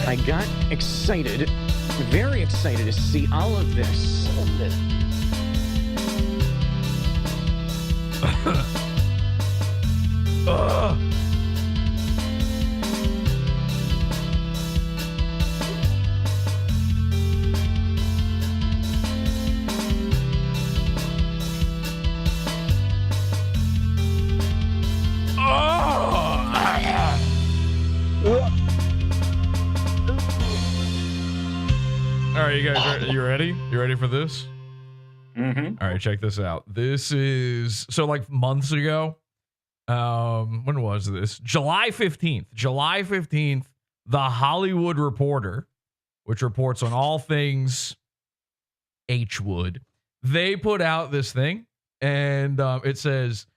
I got excited, very excited to see all of this. All right, you guys, you ready? You ready for this? Mm-hmm. All right, check this out. This is so like months ago. When was this? July 15th. July 15th, The Hollywood Reporter, which reports on all things H Wood, they put out this thing, and it says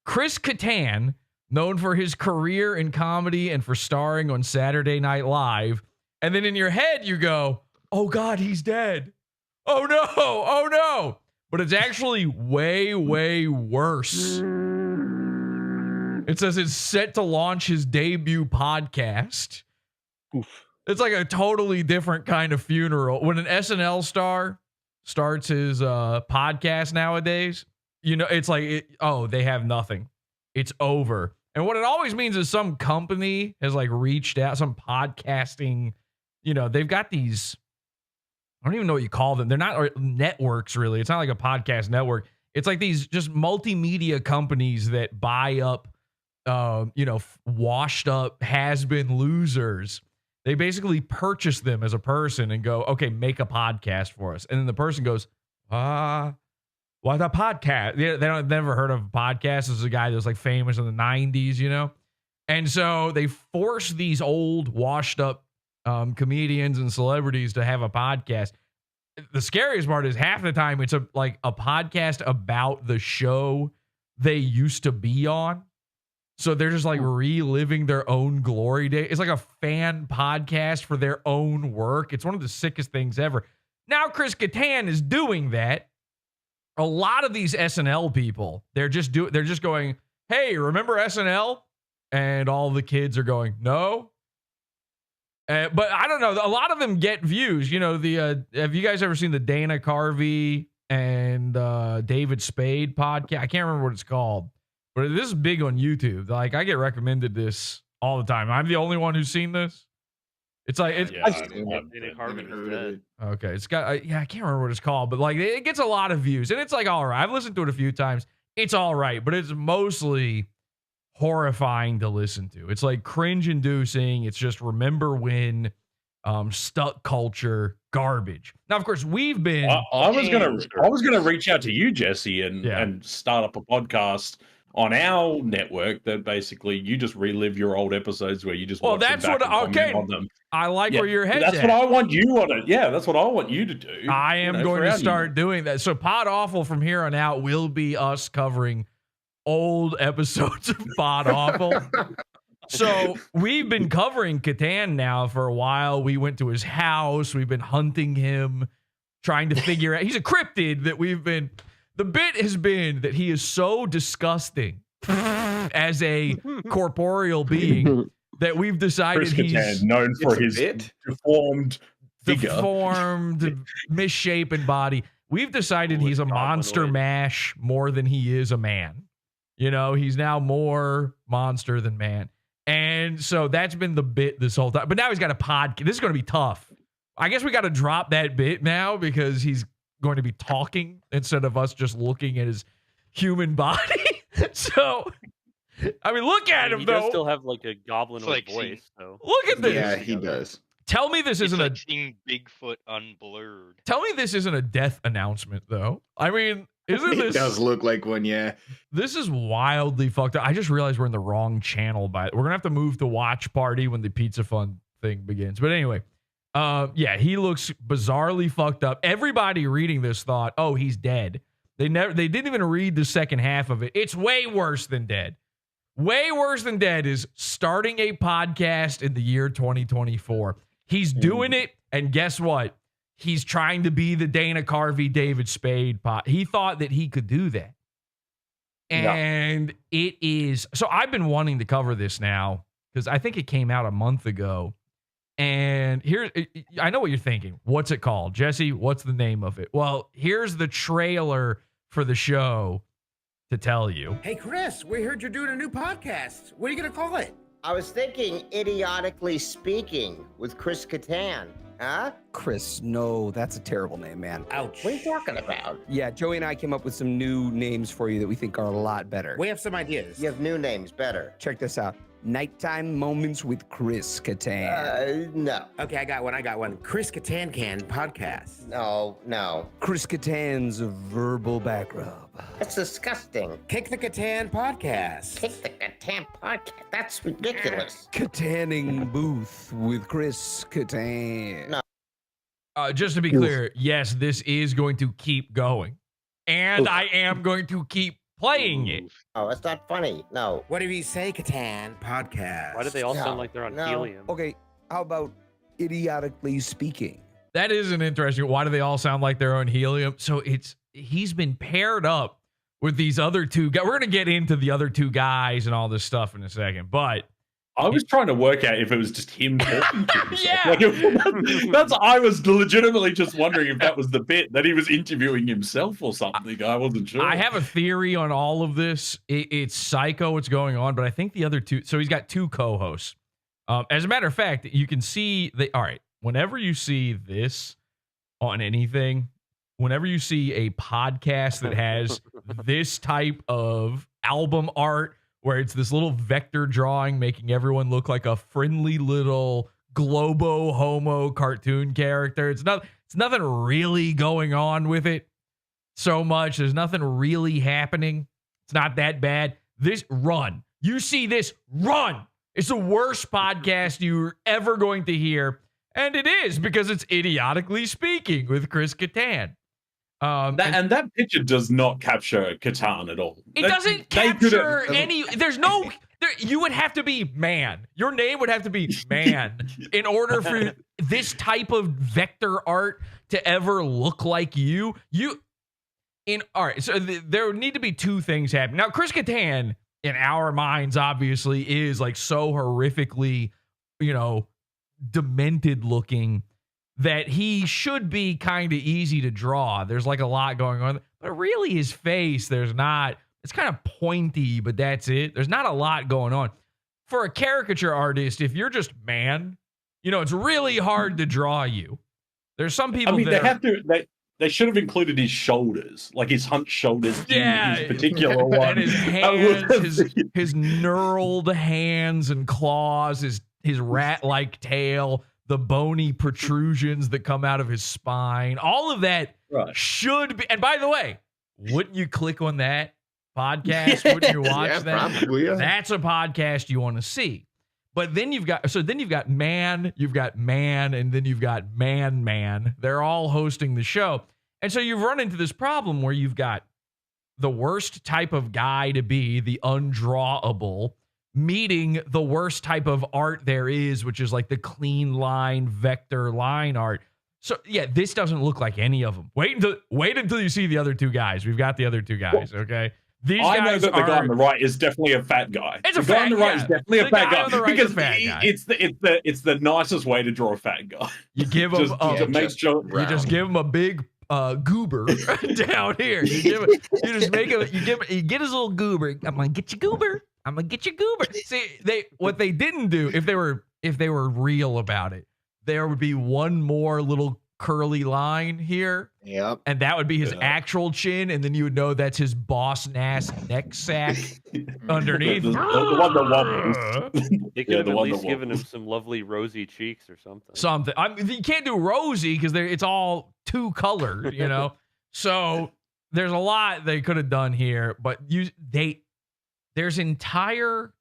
Chris Kattan, known for his career in comedy and for starring on Saturday Night Live. And then in your head, you go, oh God, he's dead. Oh no, oh no. But it's actually way, way worse. It says it's set to launch his debut podcast. Oof. It's like a totally different kind of funeral. When an SNL star starts his podcast nowadays, you know, it's like, they have nothing. It's over. And what it always means is some company has like reached out, some podcasting, you know, they've got these, I don't even know what you call them. They're not networks, really. It's not like a podcast network. It's like these just multimedia companies that buy up, washed up has-been losers. They basically purchase them as a person and go, okay, make a podcast for us. And then the person goes, what a podcast? They've never heard of a podcast. This is a guy that was like famous in the 90s, you know? And so they force these old washed up comedians and celebrities to have a podcast. The scariest part is half the time it's a podcast about the show they used to be on. So they're just like reliving their own glory day. It's like a fan podcast for their own work. It's one of the sickest things ever. Now Chris Kattan is doing that. A lot of these SNL people, they're just going, hey, remember SNL? And all the kids are going, no. But I don't know. A lot of them get views. You know, have you guys ever seen the Dana Carvey and David Spade podcast? I can't remember what it's called, but this is big on YouTube. Like, I get recommended this all the time. I'm the only one who's seen this. It's like Dana Carvey is dead. Okay, it's got I can't remember what it's called, but like it gets a lot of views, and it's like all right. I've listened to it a few times. It's all right, but it's mostly horrifying to listen to. It's like cringe-inducing. It's just remember when, stuck culture garbage. Now, of course, we've been. I was gonna reach out to you, Jesse, and start up a podcast on our network that basically you just relive your old episodes where you just watch them back and comment on them. I like where your head's at. That's what I want you on it. Yeah, that's what I want you to do. I am going to start doing that. So Pod Awful from here on out will be us covering old episodes of Pod Awful. So we've been covering Kattan now for a while. We went to his house. We've been hunting him, trying to figure out. He's a cryptid that we've been. The bit has been that he is so disgusting as a corporeal being that we've decided Chris Kattan, known for his deformed, misshapen body. We've decided he's a monster mash more than he is a man. You know, he's now more monster than man. And so that's been the bit this whole time. But now he's got a podcast. This is going to be tough. I guess we got to drop that bit now because he's going to be talking instead of us just looking at his human body. So, I mean, look at him, he though. He does still have like a goblin-like voice. So. Look at this. Yeah, he does. Tell me this isn't like seeing Bigfoot unblurred. Tell me this isn't a death announcement, though. I mean, isn't this? It does look like one, yeah. This is wildly fucked up. I just realized we're in the wrong channel. We're gonna have to move to Watch Party when the Pizza Fun thing begins. But anyway, he looks bizarrely fucked up. Everybody reading this thought, oh, he's dead. They didn't even read the second half of it. It's way worse than dead. way worse than dead is starting a podcast in the year 2024. He's doing it, and guess what? He's trying to be the Dana Carvey, David Spade pot. He thought that he could do that. And it is. So I've been wanting to cover this now because I think it came out a month ago. And here, I know what you're thinking. What's it called? Jesse, what's the name of it? Well, here's the trailer for the show to tell you. Hey, Chris, we heard you're doing a new podcast. What are you going to call it? I was thinking Idiotically Speaking with Chris Kattan. Huh? Chris, no, that's a terrible name, man. Ouch. What are you talking about? Yeah, Joey and I came up with some new names for you that we think are a lot better. We have some ideas. You have new names better. Check this out. Nighttime Moments with Chris Kattan. No. Okay, I got one. Chris Kattan Can podcast. No. Chris Kattan's verbal back rub. That's disgusting. Kick the Kattan podcast. Kick the Kattan podcast. That's ridiculous. Katanning Booth with Chris Kattan. No. Just to be clear, yes, this is going to keep going. And I am going to keep playing it. Oh, that's not funny. No. What did he say, Kattan podcast? Why do they all sound like they're on helium? Okay, how about Idiotically Speaking? That is an interesting. Why do they all sound like they're on helium? So he's been paired up with these other two guys. We're going to get into the other two guys and all this stuff in a second, but I was trying to work out if it was just him talking to himself. Yeah. I was legitimately just wondering if that was the bit that he was interviewing himself or something. I wasn't sure. I have a theory on all of this. It's psycho what's going on, but I think the other two. So he's got two co-hosts. As a matter of fact, you can see all right. Whenever you see this on anything, whenever you see a podcast that has this type of album art, where it's this little vector drawing making everyone look like a friendly little globo homo cartoon character. It's nothing really going on with it so much. There's nothing really happening. It's not that bad. This run. You see this run. It's the worst podcast you're ever going to hear. And it is because it's Idiotically Speaking with Chris Kattan. And that picture does not capture Kattan at all. It doesn't capture any. There's no. You would have to be man. Your name would have to be man in order for this type of vector art to ever look like you. All right. So there need to be two things happening. Now, Chris Kattan, in our minds, obviously, is like so horrifically, demented looking that he should be kind of easy to draw. There's like a lot going on, but really his face, there's not. It's kind of pointy, but that's it. There's not a lot going on. For a caricature artist, if you're just man, it's really hard to draw you. There's some people. They should have included his shoulders, like his hunched shoulders in his particular one. And his hands, his knurled hands and claws, his rat-like tail, the bony protrusions that come out of his spine. All of that should be. And by the way, wouldn't you click on that podcast? Yeah, wouldn't you watch that? Probably, yeah. That's a podcast you want to see. But then you've got man, and then you've got man. They're all hosting the show. And so you've run into this problem where you've got the worst type of guy to be, the undrawable, meeting the worst type of art there is, which is like the clean line, vector line art. So yeah, this doesn't look like any of them. Wait until you see the other two guys. We've got the other two guys, okay? I know that the guy on the right is definitely a fat guy. It's the guy on the right is definitely a fat guy because it's the nicest way to draw a fat guy. You give him you just give him a big goober down here. You get his little goober. I'm gonna get you goober. See, what they didn't do, if they were real about it, there would be one more little curly line here. Yep. And that would be his actual chin, and then you would know that's his boss ass neck sack underneath. the one that wobbles. They could have at least given him some lovely rosy cheeks or something. You can't do rosy because it's all two colored, So there's a lot they could have done here, but there's entire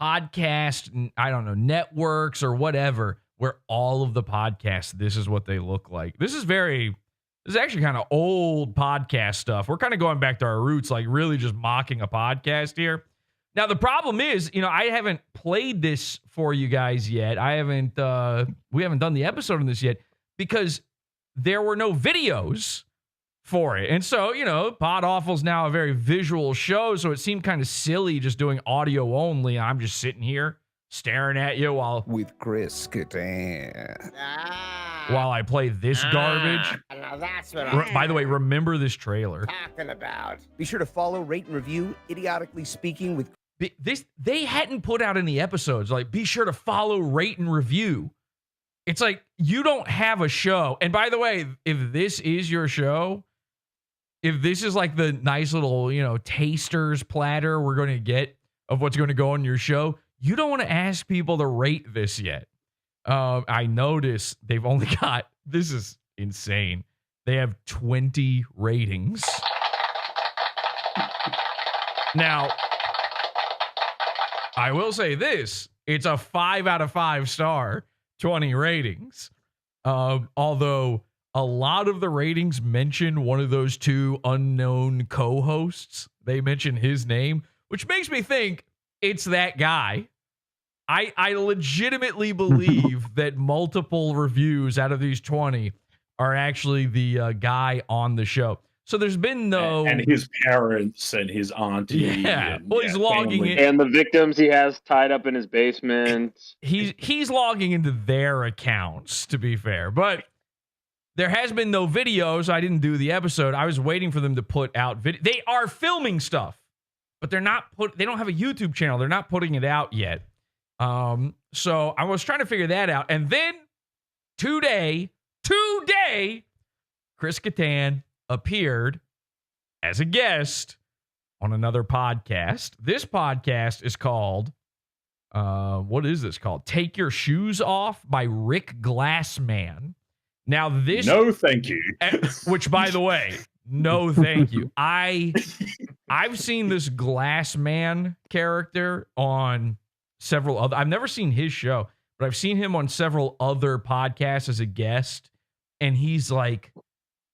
podcast, I don't know, networks or whatever, where all of the podcasts, this is what they look like. This is actually kind of old podcast stuff. We're kind of going back to our roots, like really just mocking a podcast here. Now, the problem is, I haven't played this for you guys yet. We haven't done the episode on this yet because there were no videos for it. And so, Pod Awful's now a very visual show, so it seemed kind of silly just doing audio only. I'm just sitting here staring at you with Chris Kattan. While I play this garbage. Now that's what By the way, remember this trailer. talking about. Be sure to follow, rate, and review Idiotically Speaking with They hadn't put out any episodes. Like, be sure to follow, rate, and review. It's like, you don't have a show. And by the way, if this is your show, if this is like the nice little, taster's platter we're going to get of what's going to go on your show, you don't want to ask people to rate this yet. I notice they've only got, this is insane. They have 20 ratings. Now, I will say this. It's a 5 out of 5 star, 20 ratings. Although a lot of the ratings mention one of those two unknown co-hosts. They mention his name, which makes me think it's that guy. I legitimately believe that multiple reviews out of these 20 are actually the guy on the show. So there's been no... And his parents and his auntie. Yeah. Well, he's logging in. And the victims he has tied up in his basement. He's logging into their accounts, to be fair. But there has been no video, so I didn't do the episode. I was waiting for them to put out video. They are filming stuff, but they don't have a YouTube channel. They're not putting it out yet. So I was trying to figure that out. And then today, Chris Kattan appeared as a guest on another podcast. This podcast is called, what is this called? Take Your Shoes Off by Rick Glassman. Now this... No, thank you. Which, by the way, no thank you. I've seen this Glassman character on several other... I've never seen his show, but I've seen him on several other podcasts as a guest, and he's like...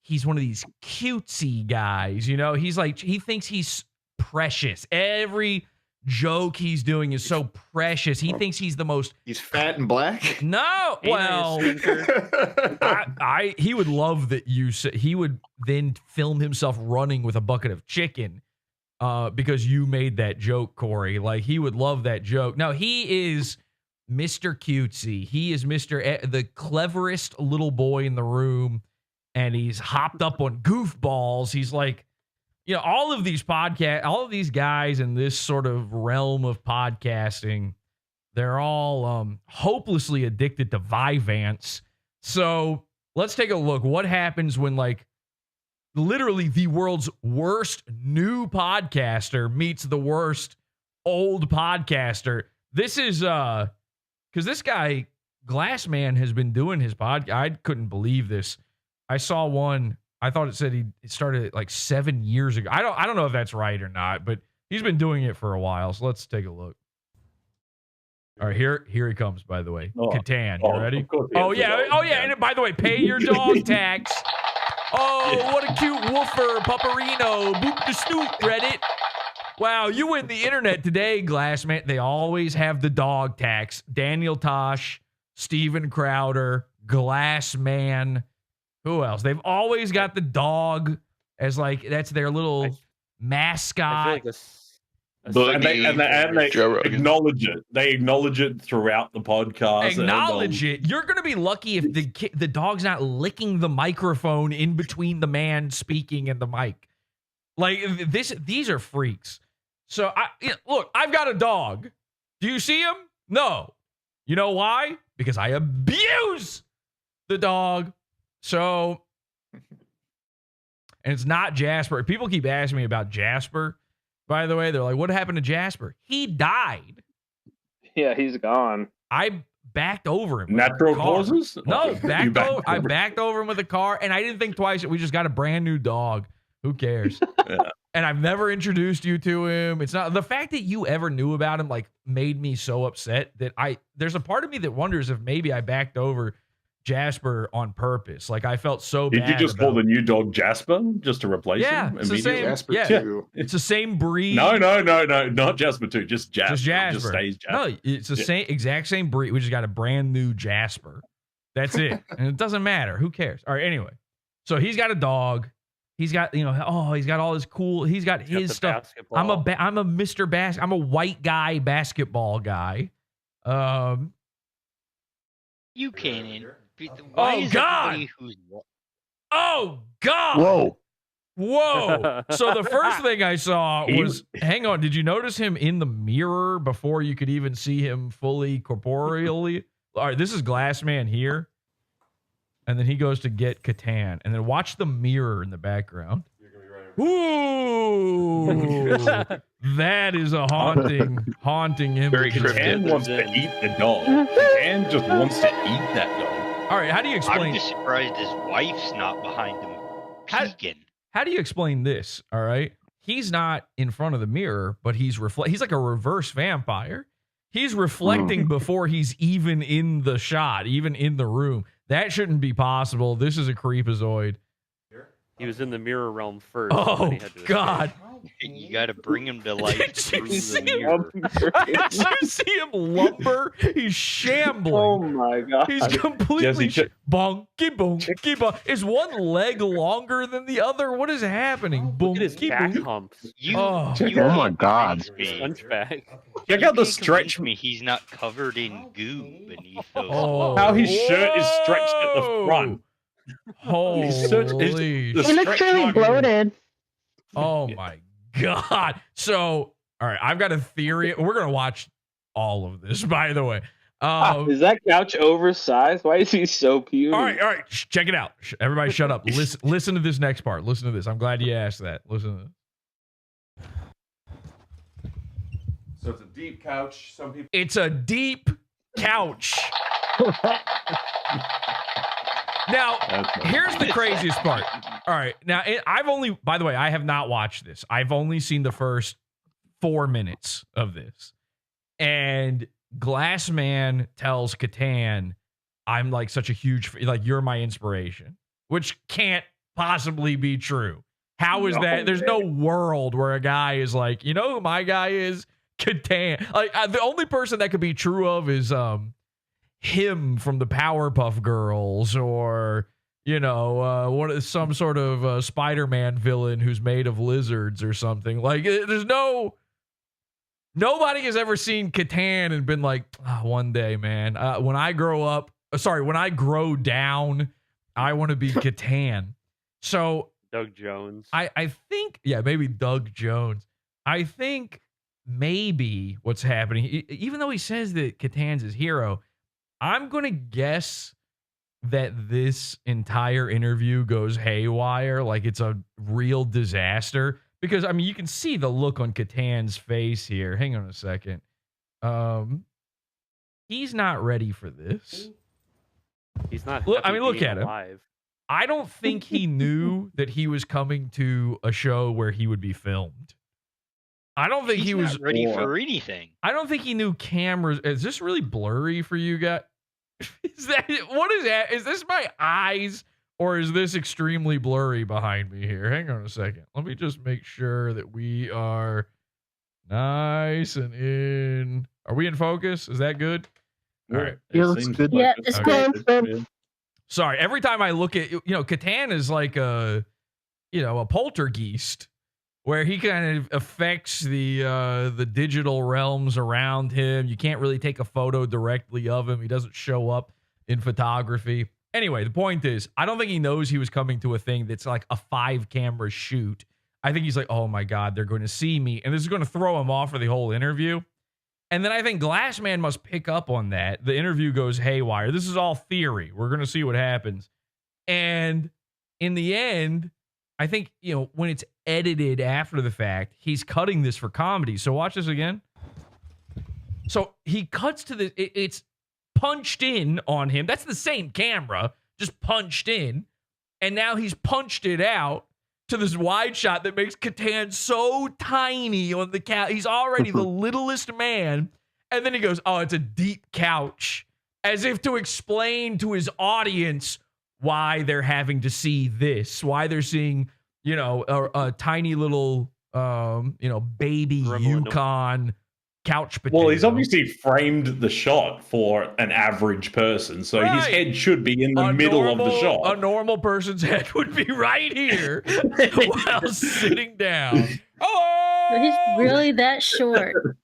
He's one of these cutesy guys, He's like, he thinks he's precious. Every joke he's doing is so precious. He thinks he's the most... He's fat and black? No, well... he would love that you... He would then film himself running with a bucket of chicken because you made that joke, Corey. Like, he would love that joke. No, he is Mr. Cutesy. He is the cleverest little boy in the room. And he's hopped up on goofballs. He's like, all of these guys in this sort of realm of podcasting, they're all hopelessly addicted to Vyvanse. So let's take a look. What happens when, like, literally the world's worst new podcaster meets the worst old podcaster? This is because this guy, Glassman, has been doing his podcast. I couldn't believe this. I saw one. I thought it said he started like 7 years ago. I don't know if that's right or not, but he's been doing it for a while. So let's take a look. All right, here he comes. By the way, Kattan, you ready? Oh yeah. And by the way, pay your dog tax. Oh, what a cute woofer, Pupperino, boop the snoot, Reddit. Wow, you win the internet today, Glassman. They always have the dog tax. Daniel Tosh, Steven Crowder, Glassman. Who else? They've always got the dog as like that's their little mascot. And they acknowledge it. They acknowledge it throughout the podcast. Acknowledge it. You're going to be lucky if the dog's not licking the microphone in between the man speaking and the mic. Like these are freaks. So look, I've got a dog. Do you see him? No. You know why? Because I abuse the dog. So, and it's not Jasper. People keep asking me about Jasper. By the way, they're like, what happened to Jasper? He died. Yeah, he's gone. I backed over him. Natural causes? No, I backed over him with a car, and I didn't think twice. We just got a brand new dog. Who cares? Yeah. And I've never introduced you to him. It's not the fact that you ever knew about him, like, made me so upset that there's a part of me that wonders if maybe I backed over Jasper on purpose. Like I felt so Did bad. you just call the new dog Jasper just to replace him? It's the same. Jasper Yeah, too. it's the same breed. No, not Jasper 2, just Jasper. Just Jasper. Just stays Jasper. No, it's the exact same breed. We just got a brand new Jasper. That's it. And it doesn't matter. Who cares? All right, anyway. So he's got a dog. He's got, he's got all his cool, he's got his stuff. Basketball. I'm a Mr. I'm a white guy basketball guy. You can't. Oh God! Oh God! Whoa! So the first thing I saw was, hang on, did you notice him in the mirror before you could even see him fully corporeally? All right, this is Glassman here. And then he goes to get KATTAN. And then watch the mirror in the background. Ooh! That is a haunting image. Very KATTAN wants to eat the dog. KATTAN just wants to eat that dog. All right, how do you explain? I'm just surprised his wife's not behind him peeking. How do you explain this? All right, he's not in front of the mirror, but he's like a reverse vampire. He's reflecting before he's even in the shot, even in the room. That shouldn't be possible. This is a creepazoid. He was in the mirror realm first. Oh God! You got to bring him to life Did through you the see mirror. Did you see him lumber? He's shambling. Oh my God. He's completely bonky bonky. Is one leg longer than the other? What is happening? Look at his Bonky back bonky. humps. Oh my God. Hunchback. Check out the Can't stretch. convince me he's not covered in goo beneath those. Oh. How his shirt is stretched at the front. Holy He He looks really bloated. Oh my God. So, all right, I've got a theory. We're going to watch all of this, by the way. Is that couch oversized? Why is he so puny? All right. Check it out. Everybody shut up. Listen to this next part. Listen to this. I'm glad you asked that. Listen to this. So it's a deep couch. Some people. It's a deep couch. Now, here's the craziest part. All right. Now, by the way, I have not watched this. I've only seen the first 4 minutes of this. And Glassman tells KATTAN, I'm like such a huge, like, you're my inspiration, which can't possibly be true. How is that? There's no world where a guy is like, you know who my guy is? KATTAN. Like, the only person that could be true of is, him from the Powerpuff Girls, or some sort of Spider-Man villain who's made of lizards or something. Like, there's nobody has ever seen KATTAN and been like, one day, man, when I grow down, I want to be KATTAN. So Doug Jones. I think, maybe Doug Jones. I think maybe what's happening, even though he says that KATTAN's his hero, I'm going to guess that this entire interview goes haywire, like it's a real disaster. Because, I mean, you can see the look on KATTAN's face here. Hang on a second. He's not ready for this. He's not. Look at him. Alive. I don't think he knew that he was coming to a show where he would be filmed. I don't think he was ready for anything. I don't think he knew cameras. Is this really blurry for you guys? What is that? Is this my eyes, or is this extremely blurry behind me here? Hang on a second. Let me just make sure that we are nice and in. Are we in focus? Is that good? All right. It looks good. Yeah, it's good. Sorry. Every time I look at, KATTAN is like a poltergeist, where he kind of affects the digital realms around him. You can't really take a photo directly of him. He doesn't show up in photography. Anyway, the point is, I don't think he knows he was coming to a thing that's like a 5-camera shoot. I think he's like, oh my God, they're going to see me. And this is going to throw him off for the whole interview. And then I think Glassman must pick up on that. The interview goes haywire. This is all theory. We're going to see what happens. And in the end, I think, when it's edited after the fact, he's cutting this for comedy. So watch this again. So he cuts to the, it's punched in on him. That's the same camera, just punched in. And now he's punched it out to this wide shot that makes KATTAN so tiny on the couch. He's already the littlest man. And then he goes, oh, it's a deep couch. as if to explain to his audience why they're having to see this, why they're seeing, a tiny little, baby Yukon couch potato. Well, he's obviously framed the shot for an average person, so his head should be in the middle of the shot. A normal person's head would be right here while sitting down. Oh, But he's really that short.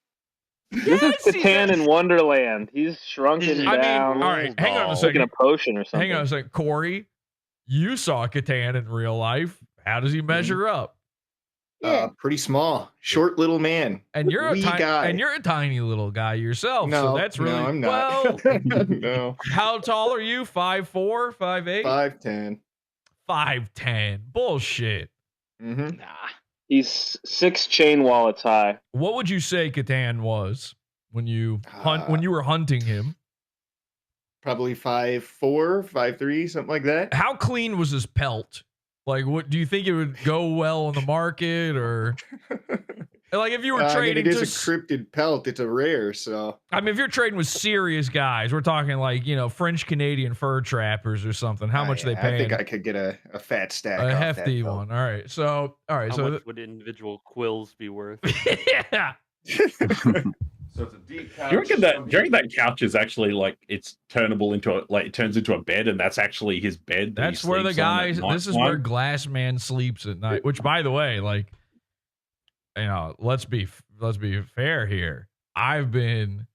This is Catan in Wonderland. He's shrunken down. All right, hang on a second. Taking a potion or something. Hang on a second. Corey, you saw Catan in real life. How does he measure up? Pretty small, short little man. And you're a guy. And you're a tiny little guy yourself. No, so that's really no, I'm not. Well, no. How tall are you? 5'4", 5'8"? 5'10". 5'10". Bullshit. Mm-hmm. Nah. He's 6 chain wallets high. What would you say Catan was when you when you were hunting him? Probably 5'4", 5'3", something like that. How clean was his pelt? Like, what do you think it would go well on the market, or like if you were trading? It is a cryptid pelt. It's a rare, so. I mean, if you're trading with serious guys, we're talking like French Canadian fur trappers or something. How much they pay? I think I could get a fat stack. A off hefty that one. All right. So How much would individual quills be worth? Yeah. So it's a deep couch. Do you reckon that couch is actually like it's turnable into it turns into a bed, and that's actually his bed? That's where the guys. This is where Glass Man sleeps at night. Which, by the way, like, let's be fair here. I've been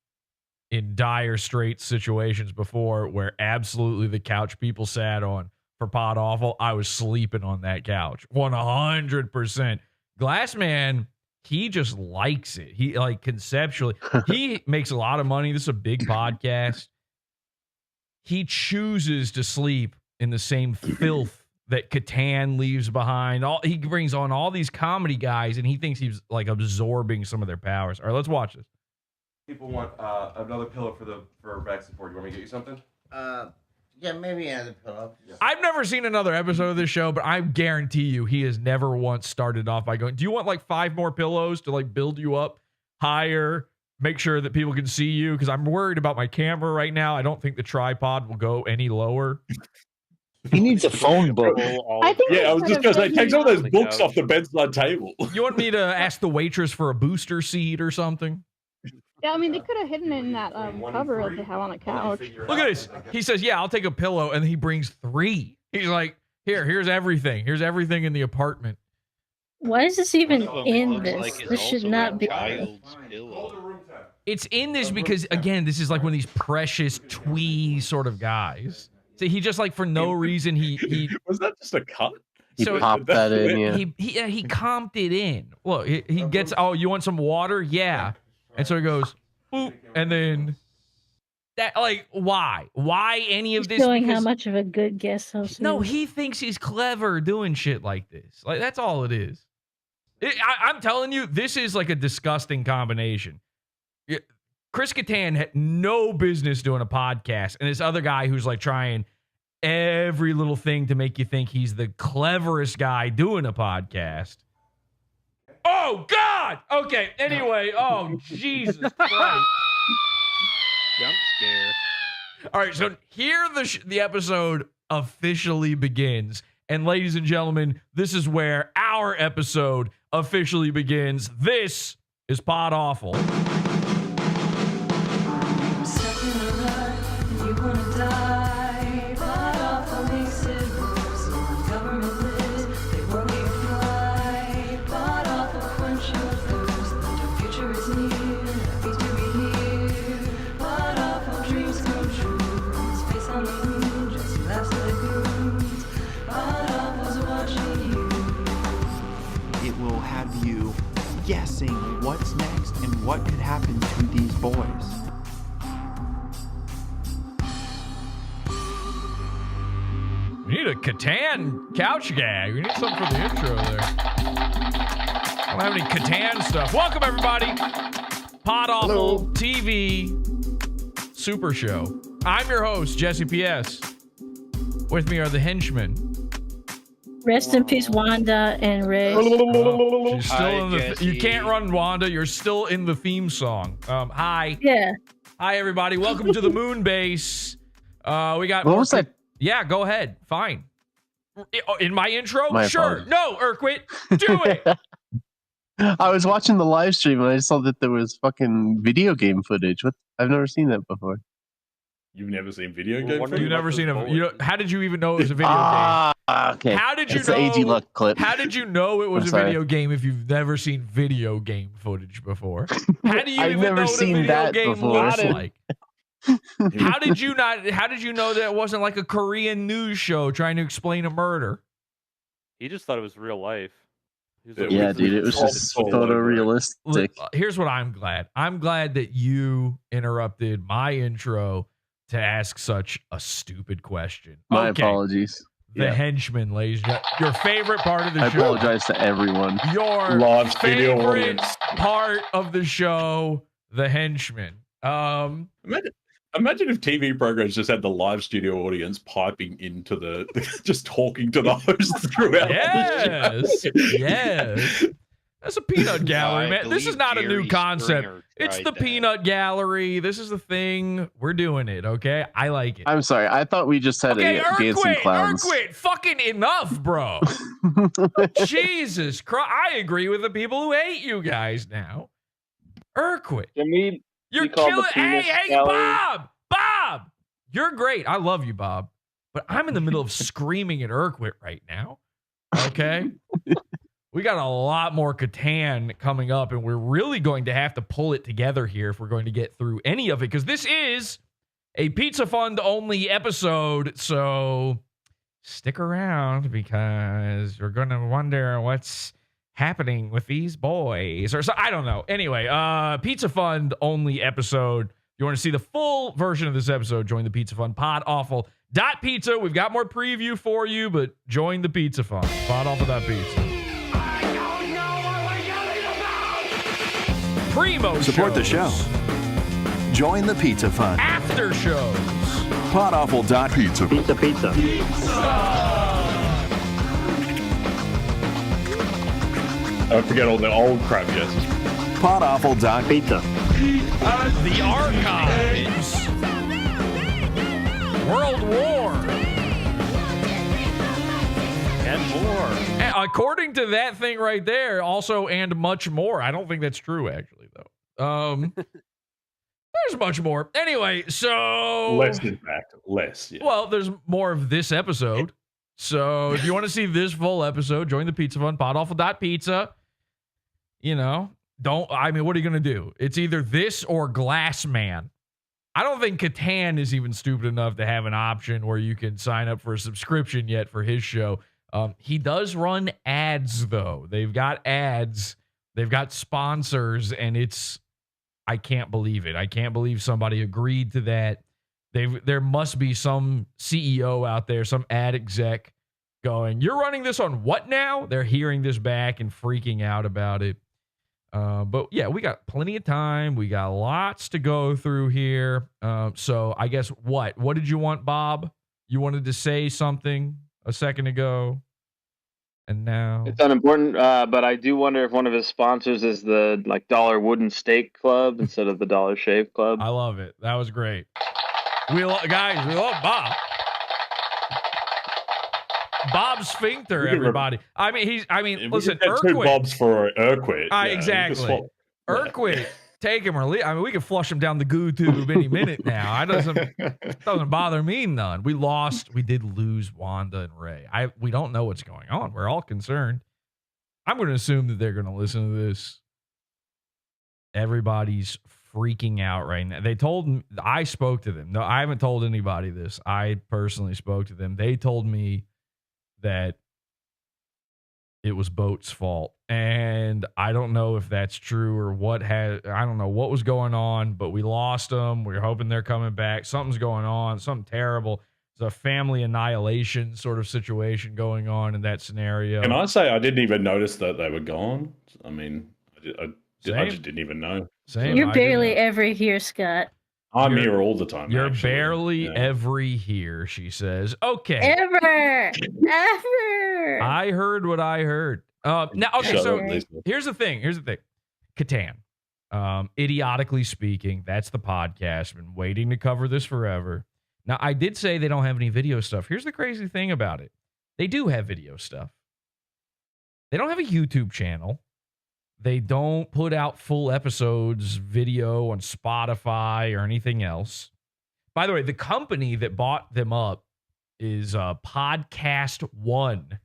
in dire straits situations before where absolutely the couch people sat on for Pod Awful, I was sleeping on that couch 100%. Glass Man. He just likes it. He conceptually, he makes a lot of money. This is a big podcast. He chooses to sleep in the same filth that Catan leaves behind. He brings on all these comedy guys, and he thinks he's like absorbing some of their powers. All right, let's watch this. People want another pillow for back support. You want me to get you something? Yeah, maybe another pillow. I've never seen another episode of this show, but I guarantee you he has never once started off by going, do you want like 5 more pillows to like build you up higher, make sure that people can see you? Because I'm worried about my camera right now. I don't think the tripod will go any lower. He needs a phone book. I was just going to say, take some of those books off the bedside table. You want me to ask the waitress for a booster seat or something? Yeah, I mean, they could have hidden it in that cover that they have on the couch. Look at this. He says, yeah, I'll take a pillow, and he brings 3. He's like, here's everything. Here's everything in the apartment. Why is this even in this? This should not be. It's in this because, again, this is like one of these precious twee sort of guys. So he just like for no reason he was that just a cut? He popped that in. Yeah. He comped it in. Look, he gets. Oh, you want some water? Yeah. And so he goes, boop, and then that, like, why? Why any of this? Showing how much of a good guest host. No, he thinks he's clever doing shit like this. Like, that's all it is. I'm telling you, this is like a disgusting combination. Chris Kattan had no business doing a podcast, and this other guy who's like trying every little thing to make you think he's the cleverest guy doing a podcast. Oh, God! Okay, anyway. Oh, Jesus Christ. Jump scare. All right, so here the episode officially begins. And ladies and gentlemen, this is where our episode officially begins. This is Pod Awful. Guessing what's next and what could happen to these boys. We need a Catan couch gag. We need something for the intro there. I don't have any Catan stuff. Welcome, everybody. Pod Awful TV Super Show. I'm your host, Jesse P.S. With me are the henchmen. Rest in peace, Wanda and Ray. She's still in the. You can't run Wanda. You're still in the theme song. Hi. Yeah. Hi, everybody. Welcome to the moon base. We got. What was that? Yeah, go ahead. Fine. In my intro? Sure. Apologies. No, Urquit. Do it. I was watching the live stream and I saw that there was fucking video game footage. What? I've never seen that before. You've never seen video game footage? You've never seen how did you even know it was a video game? Okay. How did you it's know? The AG Luck clip. How did you know it was a video game if you've never seen video game footage before? How do you I've even never know what a seen video that game before. looks like? How did you know that it wasn't like a Korean news show trying to explain a murder? He just thought it was real life. Yeah, dude, it was just photorealistic. Here's what I'm glad. I'm glad that you interrupted my intro to ask such a stupid question. My apologies. The henchman, ladies and gentlemen. Your favorite part of the I show. apologize to everyone. Your Live studio favorite audience. part of the show, the henchman. Imagine if TV programs just had the live studio audience piping into just talking to the host throughout. Yes, yes. That's a peanut gallery, man. This is not a new concept. It's the peanut gallery. This is the thing. We're doing it, okay? I like it. I'm sorry. I thought we just had a dancing clowns. Urquit, fucking enough, bro. Jesus Christ. I agree with the people who hate you guys now. Urquit. You're killing. Hey, Bob! Bob! You're great. I love you, Bob. But I'm in the middle of screaming at Urquit right now. Okay? We got a lot more Catan coming up, and we're really going to have to pull it together here if we're going to get through any of it, because this is a Pizza Fund only episode. So stick around, because you're going to wonder what's happening with these boys, or so I don't know. Anyway, Pizza Fund only episode. If you want to see the full version of this episode, join the Pizza Fund, podawful.pizza. We've got more preview for you, but join the Pizza Fund, podawful.pizza. Primo Support the show. Join the Pizza Fund. After shows. Podawful.pizza. Pizza. Don't forget all the old crap, yes. Podawful.pizza. The archives. World War. And more. And according to that thing right there, also and much more. I don't think that's true, actually, though. There's much more. Anyway, so Less, in fact. Less. Yeah. Well, there's more of this episode. So if you want to see this full episode, join the Pizza Fund, podawful.pizza. You know, what are you going to do? It's either this or Glass Man. I don't think Catan is even stupid enough to have an option where you can sign up for a subscription yet for his show. He does run ads, though. They've got ads. They've got sponsors, and I can't believe it. I can't believe somebody agreed to that. There must be some CEO out there, some ad exec going, you're running this on what now? They're hearing this back and freaking out about it. But yeah, we got plenty of time. We got lots to go through here. So I guess what did you want, Bob? You wanted to say something a second ago. And now it's unimportant, but I do wonder if one of his sponsors is the Dollar Wooden Steak Club instead of the Dollar Shave Club. I love it. That was great. We love Bob. Bob Sphincter, everybody. Listen, Urquit. 2 Bobs for Urquit. Exactly. Urquit, take him or leave. We could flush him down the goo tube any minute now. It doesn't bother me none. We did lose Wanda and Ray. We don't know what's going on. We're all concerned. I'm going to assume that they're going to listen to this. Everybody's freaking out right now. I spoke to them. No, I haven't told anybody this. I personally spoke to them. They told me that it was Boat's fault. And I don't know if that's true or I don't know what was going on, but we lost them. We're hoping they're coming back. Something's going on, something terrible. It's a family annihilation sort of situation going on in that scenario. Can I say I didn't even notice that they were gone? I just didn't even know. Same. You're barely ever here, Scott. I'm here all the time. You're barely ever here, she says. Okay. Ever. I heard what I heard. Now, okay, so here's the thing. Catan. Idiotically Speaking, that's the podcast. Been waiting to cover this forever. Now, I did say they don't have any video stuff. Here's the crazy thing about it. They do have video stuff. They don't have a YouTube channel. They don't put out full episodes video on Spotify or anything else. By the way, the company that bought them up is Podcast One,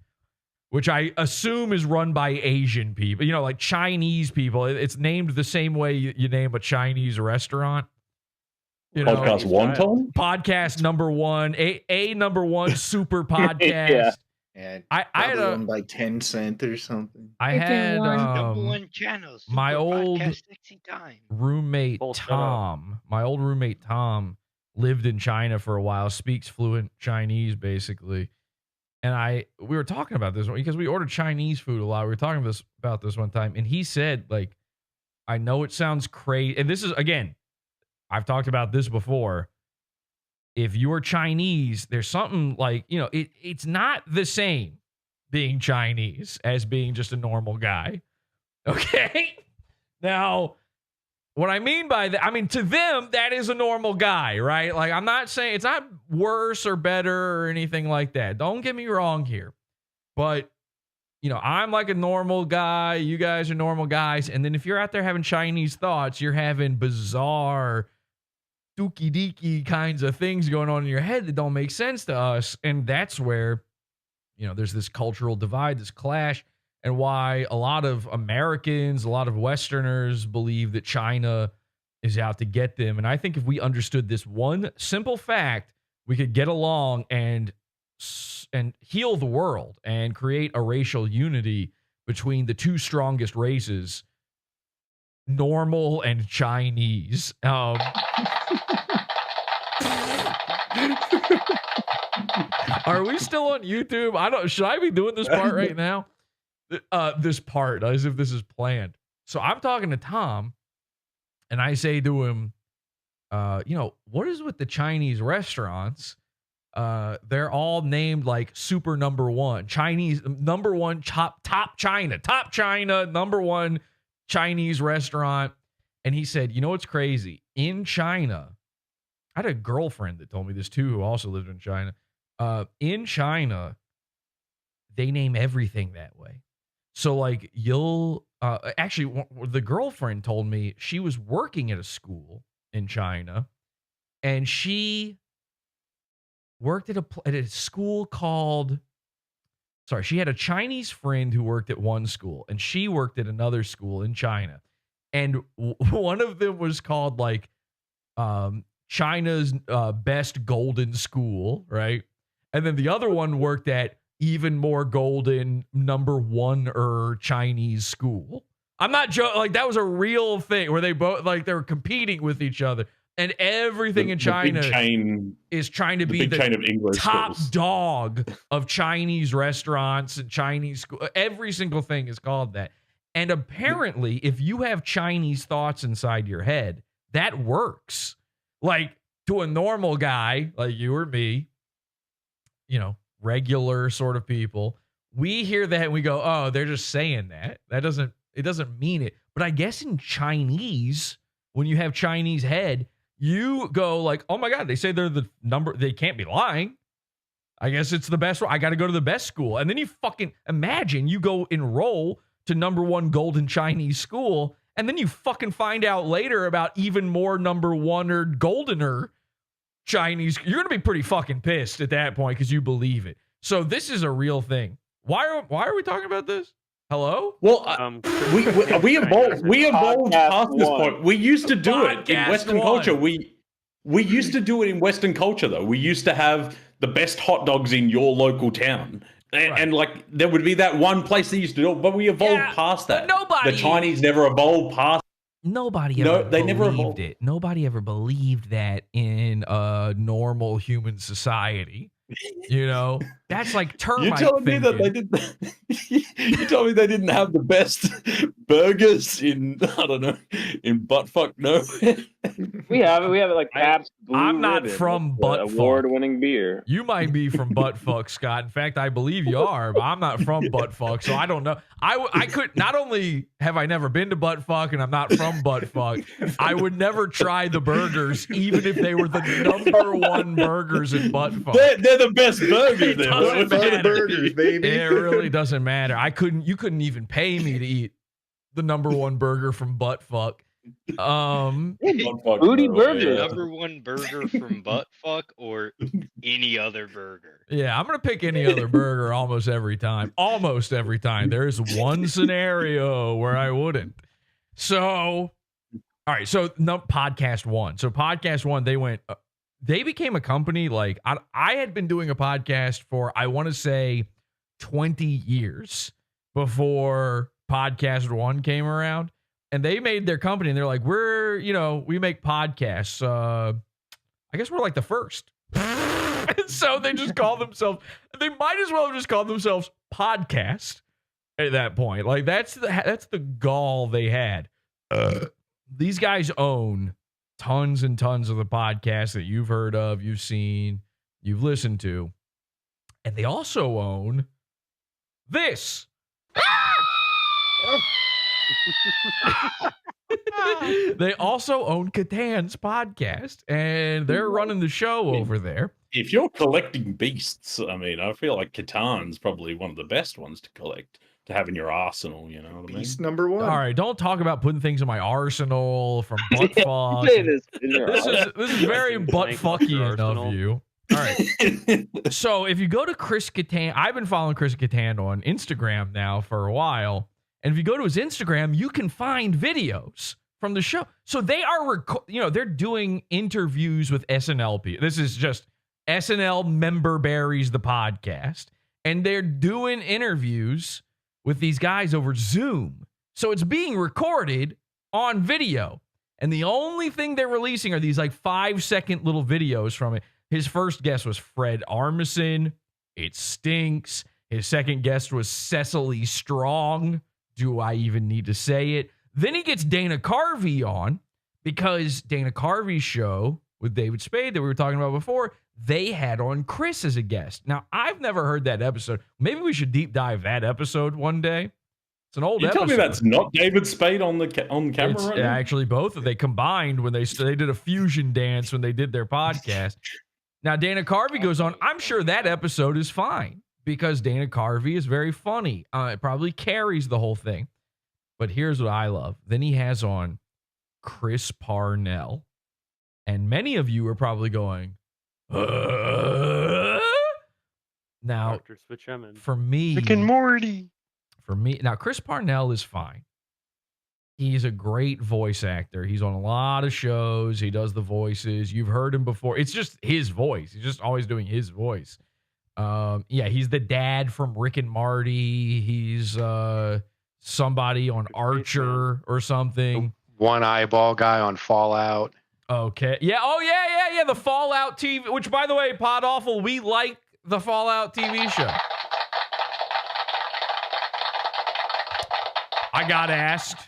which I assume is run by Asian people, like Chinese people. It's named the same way you name a Chinese restaurant. Podcast Wonton? Podcast number one, a number one super podcast. Yeah. I had owned by Tencent or something. I had number one channel. my old sexy time. roommate Tom. My old roommate Tom lived in China for a while, speaks fluent Chinese basically. And we were talking about this because we ordered Chinese food a lot. We were talking about this one time, and he said, like, I know it sounds crazy. And this is, again, I've talked about this before. If you're Chinese, there's something like, it's not the same being Chinese as being just a normal guy. Okay? Now, what I mean by that, to them, that is a normal guy, right? Like, I'm not saying it's not worse or better or anything like that. Don't get me wrong here. But, I'm like a normal guy. You guys are normal guys. And then if you're out there having Chinese thoughts, you're having bizarre, dookie deaky kinds of things going on in your head that don't make sense to us. And that's where, there's this cultural divide, this clash. And why a lot of Americans, a lot of Westerners believe that China is out to get them. And I think if we understood this one simple fact, we could get along and heal the world and create a racial unity between the two strongest races, normal and Chinese. Are we still on YouTube? Should I be doing this part right now? This part, as if this is planned. So I'm talking to Tom, and I say to him, what is with the Chinese restaurants? They're all named like super number one. Chinese, number one, top China, number one Chinese restaurant. And he said, what's crazy? In China, I had a girlfriend that told me this too, who also lived in China. In China, they name everything that way. So like actually the girlfriend told me she was working at a school in China, and she worked at a school she had a Chinese friend who worked at one school, and she worked at another school in China. And one of them was called like China's best golden school, right? And then the other one worked at even more golden number one Chinese school. I'm not joking. Like, that was a real thing where they both, like, they were competing with each other. And everything in China is trying to be the top dog of Chinese restaurants and Chinese school. Every single thing is called that. And apparently, if you have Chinese thoughts inside your head, that works. Like, to a normal guy like you or me, regular sort of people, we hear that and we go, oh, they're just saying that. It doesn't mean it. But I guess in Chinese, when you have Chinese head, you go like, oh my God, they say they're the number, they can't be lying. I guess it's the best. I got to go to the best school. And then you fucking imagine you go enroll to number one golden Chinese school, and then you fucking find out later about even more number one or goldener Chinese. You're going to be pretty fucking pissed at that point because you believe it. So this is a real thing. Why are we talking about this? Hello? Well, we evolved past this point. We used to do it in Western culture. We used to do it in Western culture, though. We used to have the best hot dogs in your local town. And like, there would be that one place that used to do it, but we evolved past that. The Chinese never evolved past. Nobody ever believed it. Nobody ever believed that in a normal human society. That's like termite. You're telling me that they didn't. You told me they didn't have the best burgers in, I don't know, in buttfuck nowhere. We have it like Pabst Blue I'm not Ribbon. from That's the Buttfuck. award-winning beer. You might be from Buttfuck, Scott. In fact, I believe you are, but I'm not from Buttfuck, so I don't know. I could not only have I never been to Buttfuck, and I'm not from Buttfuck, I would never try the burgers, even if they were the #1 burgers in Buttfuck. They're the best burgers. It doesn't matter. Burgers, baby. It really doesn't matter. You couldn't even pay me to eat the #1 burger from Buttfuck. Booty burger. #1 burger from Buttfuck or any other burger. Yeah, I'm gonna pick any other burger almost every time. Almost every time. There is one scenario where I wouldn't. So, all right. So, podcast one. So, podcast one, they became a company. Like I had been doing a podcast for, I want to say, 20 years before podcast one came around. And they made their company, and they're like, we make podcasts. I guess we're like the first. And so they just call themselves, they might as well have just called themselves Podcast at that point. Like, that's the gall they had. These guys own tons and tons of the podcasts that you've heard of, you've seen, you've listened to. And they also own this. They also own Kattan's podcast, and they're running the show over there. If you're collecting beasts, I mean, I feel like Kattan's probably one of the best ones to collect, to have in your arsenal, you know what I mean? Beast #1. All right, don't talk about putting things in my arsenal from buttfuck. This is very buttfuckian of you. All right. So if you go to Chris Kattan, I've been following Chris Kattan on Instagram now for a while. And if you go to his Instagram, you can find videos from the show. So they are, they're doing interviews with SNL people. This is just SNL Member Berries, the podcast. And they're doing interviews with these guys over Zoom. So it's being recorded on video. And the only thing they're releasing are these like 5-second little videos from it. His first guest was Fred Armisen. It stinks. His second guest was Cecily Strong. Do I even need to say it? Then he gets Dana Carvey on, because Dana Carvey's show with David Spade that we were talking about before, they had on Chris as a guest. Now, I've never heard that episode. Maybe we should deep dive that episode one day. It's an old episode. You tell me that's not David Spade on camera right now? Actually, both of they combined when they did a fusion dance when they did their podcast. Now, Dana Carvey goes on. I'm sure that episode is fine, because Dana Carvey is very funny. It probably carries the whole thing. But here's what I love. Then he has on Chris Parnell. And many of you are probably going, Now, Dr. Switchemin. For me, Rick and Morty. For me, now Chris Parnell is fine. He's a great voice actor. He's on a lot of shows. He does the voices. You've heard him before. It's just his voice. He's just always doing his voice. He's the dad from Rick and Morty. He's somebody on Archer or something. One eyeball guy on Fallout. Okay. Yeah. Oh, yeah. The Fallout TV, which, by the way, Pod Awful, we like the Fallout TV show. I got asked,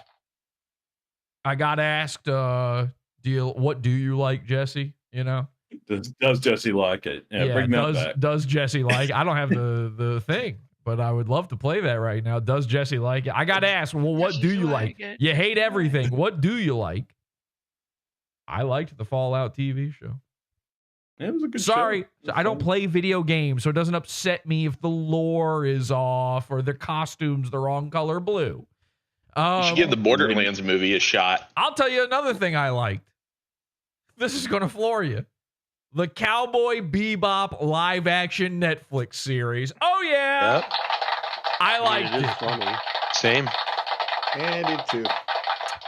what do you like, Jesse? You know? Does Jesse like it? Yeah, bring that back. Does Jesse like it? I don't have the thing, but I would love to play that right now. Does Jesse like it? I got asked, well, what do you like? You hate everything. What do you like? I liked the Fallout TV show. It was a good Sorry, show. I don't play video games, so it doesn't upset me if the lore is off or the costume's the wrong color blue. You should give the Borderlands movie a shot. I'll tell you another thing I liked. This is going to floor you. The Cowboy Bebop live action Netflix series. Oh, yeah. Yep. I liked it. Funny. Same. And it too.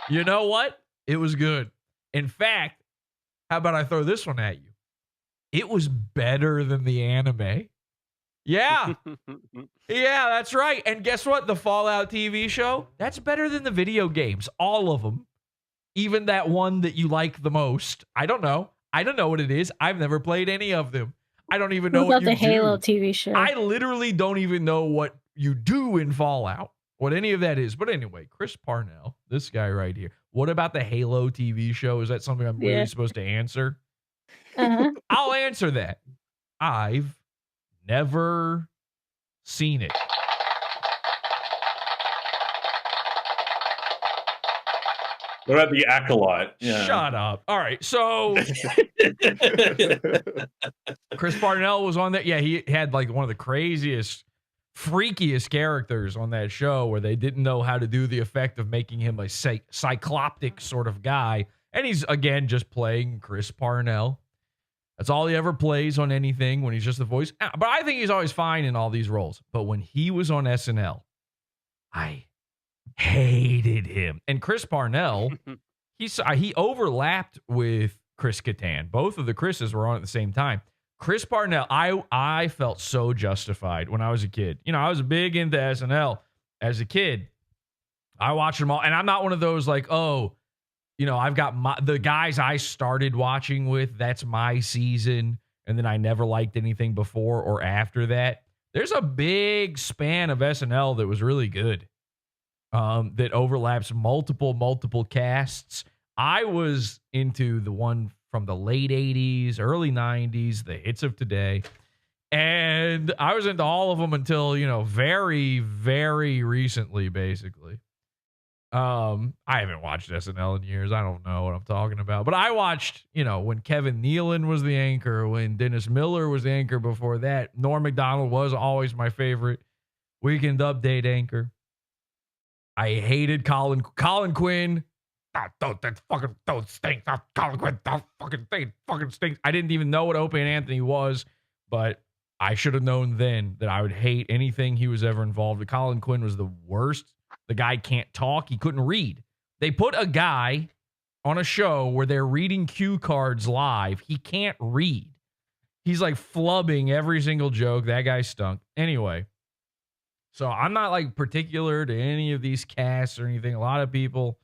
You know what? It was good. In fact, how about I throw this one at you? It was better than the anime. Yeah. Yeah, that's right. And guess what? The Fallout TV show, that's better than the video games. All of them. Even that one that you like the most. I don't know. I don't know what it is. I've never played any of them. I don't even know what you do. What about the Halo TV show? I literally don't even know what you do in Fallout. what any of that is. But anyway, Chris Parnell, this guy right here. What about the Halo TV show? Is that something I'm really supposed to answer? I'll answer that. I've never seen it. What about the Acolyte? Yeah. Shut up. All right. So Chris Parnell was on that. Yeah, he had like one of the craziest, freakiest characters on that show where they didn't know how to do the effect of making him a cycloptic sort of guy. And he's, again, just playing Chris Parnell. That's all he ever plays on anything when he's just the voice. But I think he's always fine in all these roles. But when he was on SNL, I hated him. And Chris Parnell, he overlapped with Chris Kattan. Both of the Chris's were on at the same time. Chris Parnell, I felt so justified when I was a kid. You know, I was big into SNL as a kid. I watched them all. And I'm not one of those like, oh, you know, I've got the guys I started watching with, that's my season. And then I never liked anything before or after that. There's a big span of SNL that was really good. That overlaps multiple casts. I was into the one from the late 80s, early 90s, the hits of today. And I was into all of them until, you know, very, very recently, basically. I haven't watched SNL in years. I don't know what I'm talking about. But I watched, you know, when Kevin Nealon was the anchor, when Dennis Miller was the anchor before that. Norm Macdonald was always my favorite Weekend Update anchor. I hated Colin Quinn. Don't stink. Colin Quinn, don't fucking stinks. I didn't even know what Opie and Anthony was, but I should have known then that I would hate anything he was ever involved with. Colin Quinn was the worst. The guy can't talk. He couldn't read. They put a guy on a show where they're reading cue cards live. He can't read. He's like flubbing every single joke. That guy stunk. Anyway. So I'm not like particular to any of these casts or anything. A lot of people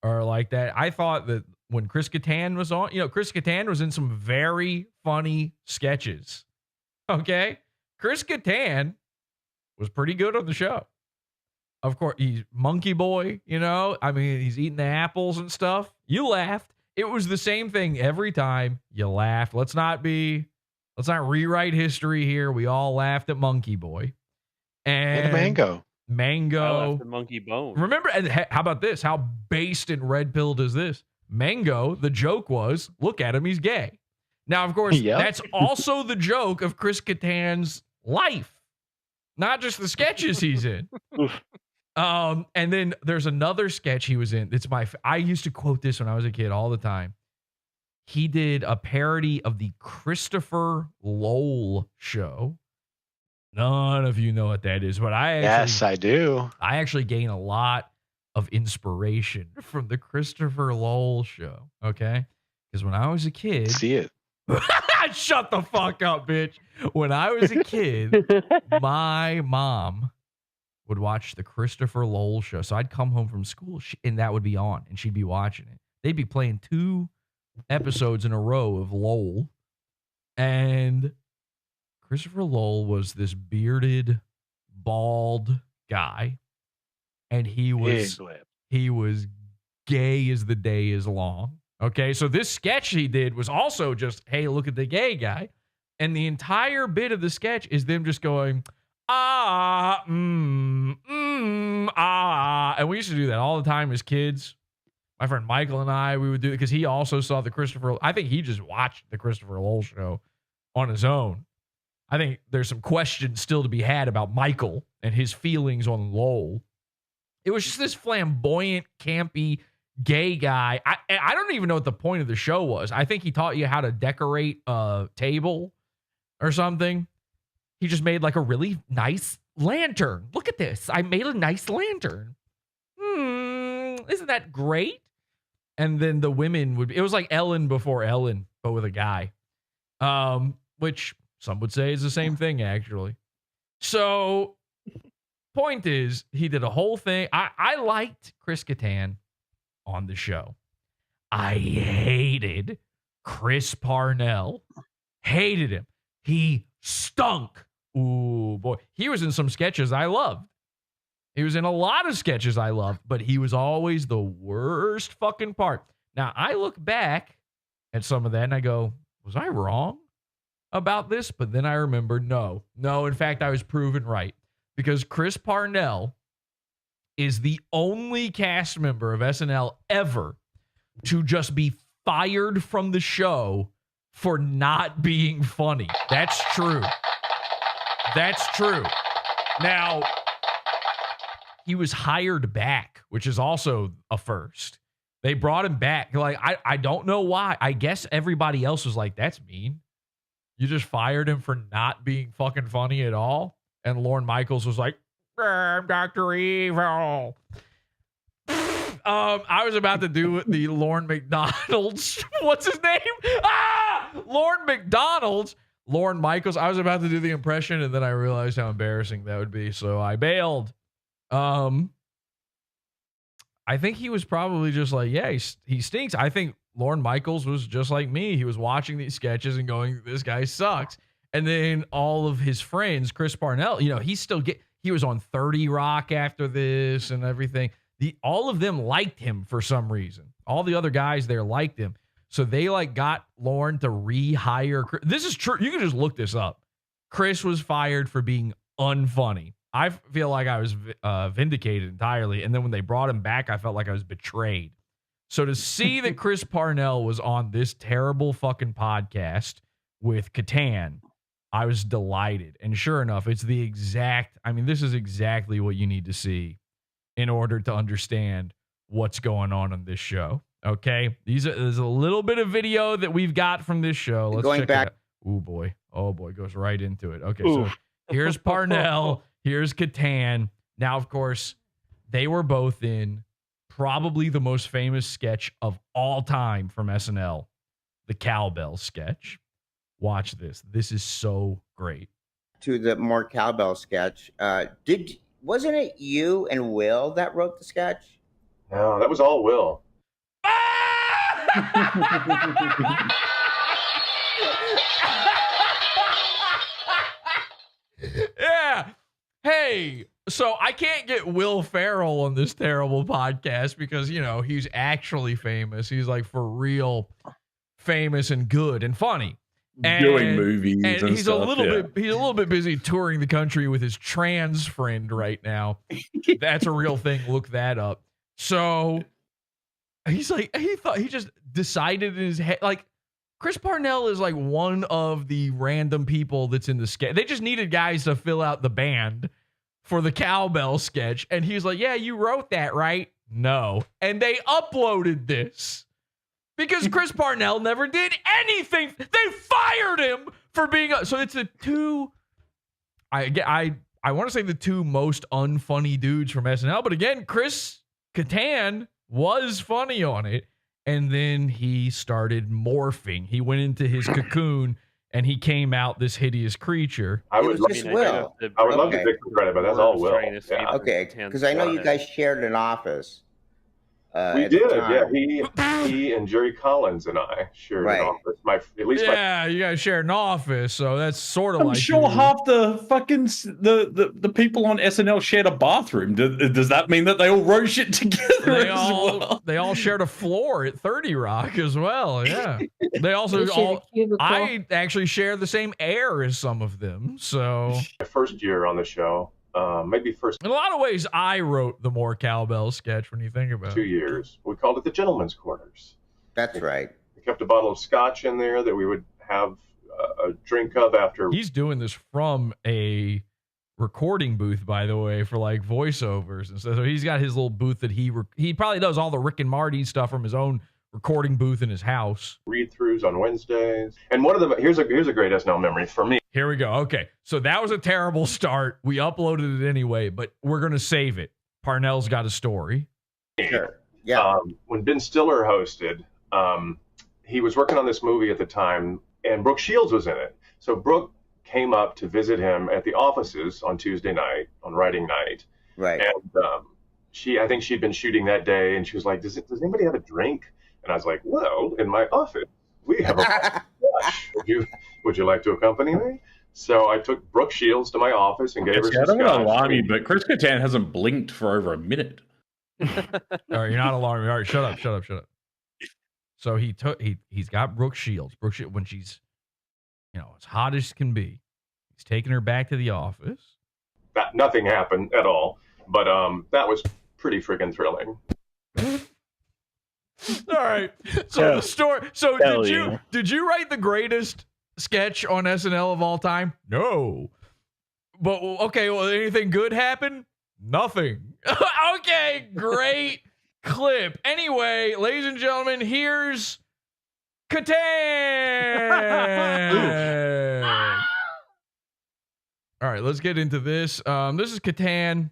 are like that. I thought that when Chris Kattan was on, you know, Chris Kattan was in some very funny sketches. Okay. Chris Kattan was pretty good on the show. Of course, he's Monkey Boy, you know, I mean, he's eating the apples and stuff. You laughed. It was the same thing every time. You laughed. Let's not rewrite history here. We all laughed at Monkey Boy. And Mango. I left the monkey bone. Remember, and how about this? How based and red-pilled is this? Mango, the joke was, look at him, he's gay. Now, of course, that's also the joke of Chris Kattan's life, not just the sketches he's in. And then there's another sketch he was in. I used to quote this when I was a kid all the time. He did a parody of the Christopher Lowell show. None of you know what that is, but yes, I do. I actually gain a lot of inspiration from the Christopher Lowell show. Okay, because when I was a kid, see it. Shut the fuck up, bitch. When I was a kid, my mom would watch the Christopher Lowell show. So I'd come home from school, and that would be on, and she'd be watching it. They'd be playing 2 episodes in a row of Lowell, and Christopher Lowell was this bearded, bald guy, and he was gay as the day is long. Okay, so this sketch he did was also just, hey, look at the gay guy. And the entire bit of the sketch is them just going, ah. And we used to do that all the time as kids. My friend Michael and I, we would do it because he also saw the I think he just watched the Christopher Lowell show on his own. I think there's some questions still to be had about Michael and his feelings on Lowell. It was just this flamboyant, campy, gay guy. I don't even know what the point of the show was. I think he taught you how to decorate a table or something. He just made like a really nice lantern. Look at this. I made a nice lantern. Isn't that great? And then the women it was like Ellen before Ellen, but with a guy. Which some would say is the same thing, actually. So, point is, he did a whole thing. I liked Chris Kattan on the show. I hated Chris Parnell. Hated him. He stunk. Ooh, boy. He was in some sketches I loved. He was in a lot of sketches I loved, but he was always the worst fucking part. Now, I look back at some of that and I go, was I wrong about this? But then I remember, no, in fact, I was proven right, because Chris Parnell is the only cast member of SNL ever to just be fired from the show for not being funny. That's true. That's true. Now, he was hired back, which is also a first. They brought him back. Like, I don't know why. I guess everybody else was like, that's mean. You just fired him for not being fucking funny at all. And Lorne Michaels was like, I'm Dr. Evil. I was about to do the Lorne McDonald's. What's his name? Lorne McDonald's. Lorne Michaels. I was about to do the impression, and then I realized how embarrassing that would be, so I bailed. I think he was probably just like, yeah, he stinks. I think Lorne Michaels was just like me. He was watching these sketches and going, this guy sucks. And then all of his friends, Chris Parnell, he was on 30 Rock after this and everything. All of them liked him for some reason. All the other guys there liked him. So they got Lorne to rehire. This is true. You can just look this up. Chris was fired for being unfunny. I feel like I was vindicated entirely. And then when they brought him back, I felt like I was betrayed. So to see that Chris Parnell was on this terrible fucking podcast with KATTAN, I was delighted. And sure enough, this is exactly what you need to see in order to understand what's going on this show. Okay? There's a little bit of video that we've got from this show. Let's going check back. it out. Oh boy, goes right into it. Okay, so here's Parnell. Here's KATTAN. Now, of course, they were both in probably the most famous sketch of all time from SNL, the cowbell sketch. Watch this. This is so great. To the more cowbell sketch, wasn't it you and Will that wrote the sketch? No, that was all Will. Yeah. Hey, so I can't get Will Ferrell on this terrible podcast because, he's actually famous. He's like for real famous and good and funny. Doing movies and he's stuff, he's a little bit busy touring the country with his trans friend right now. That's a real thing. Look that up. So he's like, he just decided in his head, like, Chris Parnell is like one of the random people that's in the sketch. They just needed guys to fill out the band for the cowbell sketch. And he's like, yeah, you wrote that, right? No. And they uploaded this because Chris Parnell never did anything. They fired him for being so it's the two. I want to say the two most unfunny dudes from SNL, but again, Chris KATTAN was funny on it. And then he started morphing. He went into his cocoon and he came out this hideous creature. I would love to take some credit, but that's all Will. Yeah. Okay, because I know you guys shared an office. We did, yeah. He and Jerry Collins and I shared an office. You guys shared an office, so that's sort of I'm like sure half the fucking the people on SNL shared a bathroom. Does that mean that they all wrote shit together? They all shared a floor at 30 Rock as well. Yeah, they also I actually share the same air as some of them. So my first year on the show. Maybe first. In a lot of ways, I wrote the more cowbell sketch when you think about it. 2 years. We called it the Gentleman's Quarters. That's right. We kept a bottle of scotch in there that we would have a drink of after. He's doing this from a recording booth, by the way, for like voiceovers and stuff. So he's got his little booth that he probably does all the Rick and Marty stuff from his own recording booth in his house. Read-throughs on Wednesdays. And one of them, here's a great SNL memory for me. Here we go. Okay. So that was a terrible start. We uploaded it anyway, but we're going to save it. Parnell's got a story. Sure. Yeah. When Ben Stiller hosted, he was working on this movie at the time, and Brooke Shields was in it. So Brooke came up to visit him at the offices on Tuesday night, on writing night. Right. And I think she'd been shooting that day, and she was like, does anybody have a drink? And I was like, well, in my office, we have a Would you like to accompany me? So I took Brooke Shields to my office and gave her I some don't want to scotch. alarm you, but Chris Kattan hasn't blinked for over a minute. All right, you're not alarming. All right, shut up. So he's got Brooke Shields. When she's, as hot as can be, he's taking her back to the office. Nothing happened at all, but that was pretty freaking thrilling. All right. So the story. So did you write the greatest sketch on SNL of all time? No. But okay. Well, anything good happen? Nothing. Okay. Great clip. Anyway, ladies and gentlemen, here's Kattan. All right. Let's get into this. This is Kattan,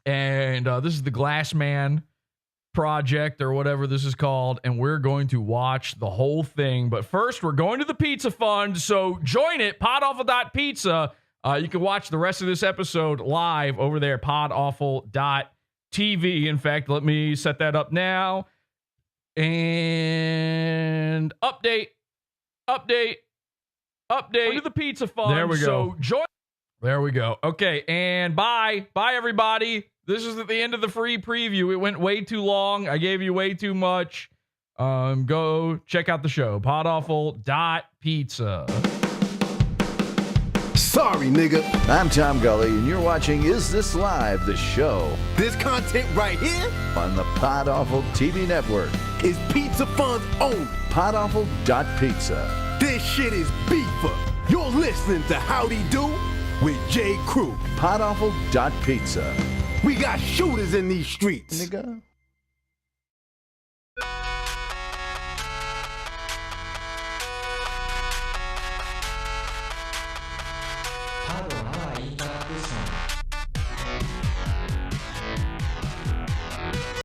and this is the Glass Man project or whatever this is called, and we're going to watch the whole thing. But first, we're going to the Pizza Fund, so join it, podawful.pizza. You can watch the rest of this episode live over there, podawful.tv. In fact, let me set that up now. And update to the Pizza Fund. There we go. So there we go. Okay, and bye everybody. This is at the end of the free preview. It went way too long. I gave you way too much. Go check out the show. podawful.pizza. Sorry, nigga. I'm Tom Gully, and you're watching Is This Live, the show. This content right here on the Pod Awful TV network is Pizza Fund's own podawful.pizza. This shit is beefer. You're listening to Howdy Do with J. Crew. podawful.pizza. We got shooters in these streets. Nigga.